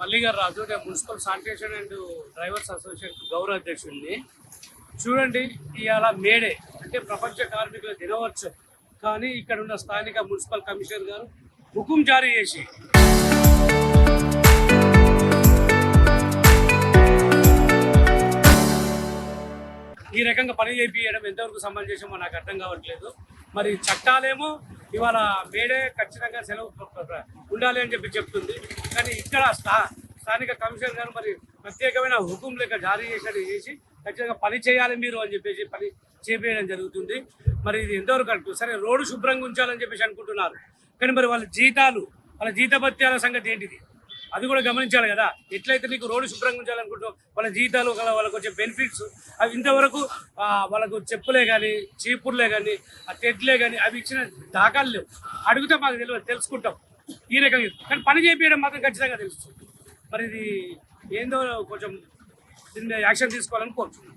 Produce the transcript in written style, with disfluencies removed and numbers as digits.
మల్లిగారు రాజు నేను municipal sanitation and drivers association గౌరవ అధ్యక్షుడిని. చూడండి, ఇవాళ మేడే అంటే ప్రపంచ కార్మికుల దినోత్సవం, కానీ ఇక్కడ ఉన్న స్థానిక మున్సిపల్ కమిషనర్ గారు హుకుం జారీ చేసి ఈ రకంగా పని చేయించడం ఎంతవరకు సమంజసమో నాకు అర్థం కావట్లేదు. మరి చట్టాలేమో ఇవాళ మేడే ఖచ్చితంగా సెలవు ఉండాలి అని చెప్తుంది, కానీ ఇక్కడ స్థానిక కమిషనర్ గారు మరి ప్రత్యేకమైన హుకుం లెక్క జారీ చేసి ఖచ్చితంగా పని చేయాలి మీరు అని చెప్పేసి పని చేపేయడం జరుగుతుంది. మరి ఇది ఎంతవరకు కరెక్ట్? సరే, రోడ్డు శుభ్రంగా ఉంచాలని చెప్పేసి అనుకుంటున్నారు, కానీ మరి వాళ్ళ జీతభత్యాల సంగతి ఏంటిది? అది కూడా గమనించాలి కదా. ఎట్లయితే నీకు రోడ్డు శుభ్రంగా ఉంచాలనుకుంటావు, వాళ్ళ జీతాలు వాళ్ళకు వచ్చే బెనిఫిట్స్ అవి ఇంతవరకు వాళ్ళకు చెప్పులే కానీ, చీపుర్లే కానీ, ఆ టెడ్లే కానీ అవి ఇచ్చిన దాఖలు లేవు. అడిగితే మాకు తెలుసుకుంటాం ఈ రకంగా, కానీ పని చేయించడం మాత్రం ఖచ్చితంగా తెలుస్తుంది. మరి ఇది ఏందో కొంచెం దీన్ని యాక్షన్ తీసుకోవాలని కోరుతున్నాం.